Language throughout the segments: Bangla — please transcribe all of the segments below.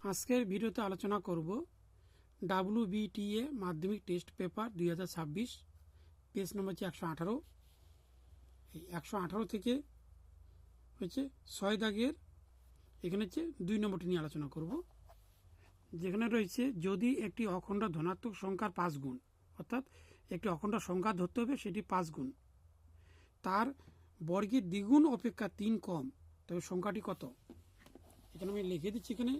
আজকের ভিডিওতে আলোচনা করব WBTA মাধ্যমিক টেস্ট পেপার 2026 পেজ নম্বর হচ্ছে 118। এই 118 থেকে হচ্ছে 6 দাগের এখানে হচ্ছে 2 নম্বরটি নিয়ে আলোচনা করব, যেখানে রয়েছে যদি একটি অখণ্ড ধনাত্মক সংখ্যার 5 গুণ, অর্থাৎ একটি অখণ্ড সংখ্যা ধরতে হবে সেটি 5 গুণ, তার বর্গের দ্বিগুণ অপেক্ষা 3 কম, তবে সংখ্যাটি কত? এখানে আমি লিখে দিচ্ছি। এখানে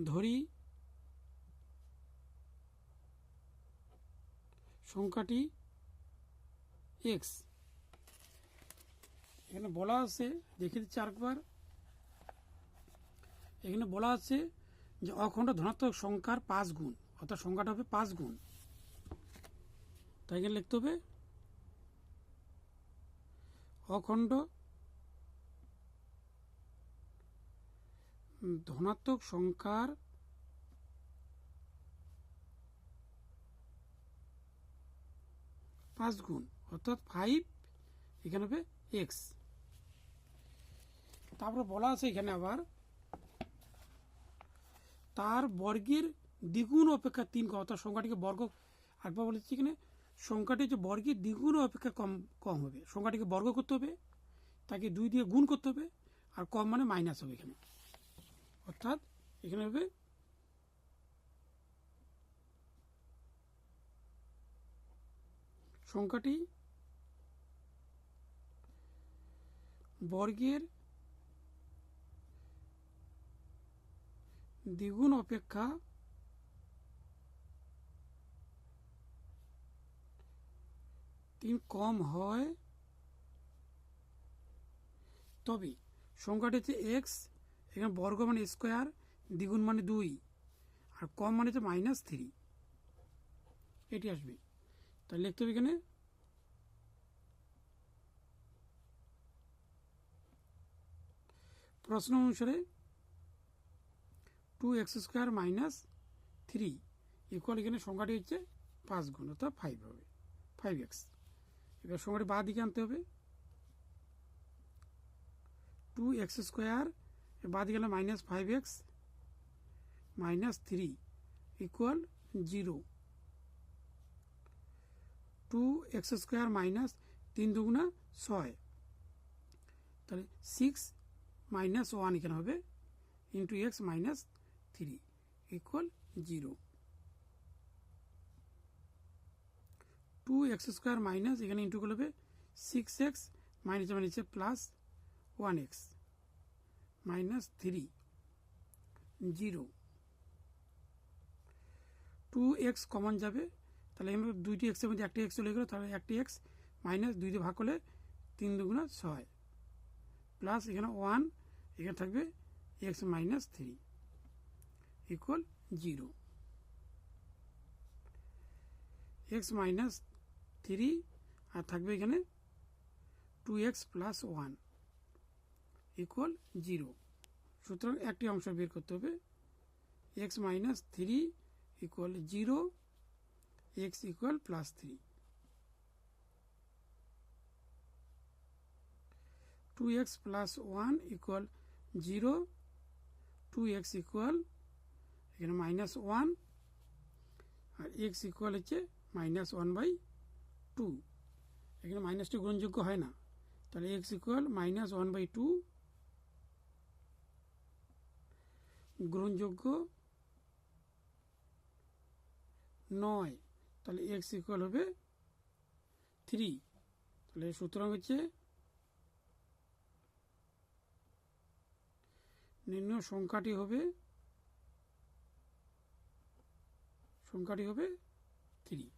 ধরি সংখ্যাটি এক্স। এখানে বলা আছে, দেখে দিচ্ছি আরেকবার। এখানে বলা আছে যে অখণ্ড ধনাত্মক সংখ্যার 5 গুণ, অর্থাৎ সংখ্যাটা হবে 5 গুণ। তাই এখানে লিখতে হবে অখণ্ড ধনাত্মক সংখ্যার 5 গুণ, অর্থাৎ 5, এখানে হবে এক্স। তারপরে বলা আছে এখানে আবার তার বর্গের দ্বিগুণ অপেক্ষা 3 কম, অর্থাৎ সংখ্যাটিকে বর্গ, একবার বলেছি এখানে সংখ্যাটি হচ্ছে বর্গের দ্বিগুণ অপেক্ষা কম হবে। সংখ্যাটিকে বর্গ করতে হবে, তাকে 2 দিয়ে গুণ করতে হবে, আর কম মানে মাইনাস হবে এখানে, অর্থাৎ এখানে হবে সংখ্যাটি বর্গের দ্বিগুণ অপেক্ষা 3 কম হয়, তবে সংখ্যাটি হচ্ছে এক্স। এখানে বর্গ মানে স্কোয়ার, দ্বিগুণ মানে 2, আর কম মানে হচ্ছে -3, এটি আসবে। তাহলে লিখতে হবে এখানে প্রশ্ন অনুসারে 2x² - 3 ইকুয়াল, এখানে সংখ্যাটি হচ্ছে 5 গুণ, অর্থাৎ 5 হবে, 5x। এবার সংখ্যাটি বাঁ দিকে আনতে হবে। 2x² বাঁ দিকে গেলে -5x - 3 ইকুয়াল 0। 2x² মাইনাস 3 দুগুণা 6, তাহলে 6 - 1 এখানে হবে into x - 3 equal 0। 2x² minus এখানে ইন্টু করলে হবে 6x মাইনাস মানে প্লাস 1x -3 0। 2x কমন যাবে, তাহলে আমরা 2টি এক্সের মধ্যে একটি এক্স চলে গেল, তাহলে একটি এক্স মাইনাস 2 দিয়ে ভাগ করলে 3 দুগুণা 6 প্লাস এখানে 1, এখানে থাকবে x - 3 ইকুয়াল 0। x - 3 আর থাকবে এখানে 2x + 1 ইকুয়াল 0। সুতরাং একটি অংশ বের করতে হবে। x - 3 equal 0, x equal +3। 2x + 1 equal 0, 2x equal এখানে -1, আর x ইকুয়াল হচ্ছে -1/2। এখানে -2 গ্রহণযোগ্য হয় না, তাহলে x ইকুয়াল -1/2 গ্রহণযোগ্য নয়, তাহলে x ইকুয়াল হবে 3। তাহলে সুতরাং হচ্ছে নির্ণয় সংখ্যাটি হবে 3।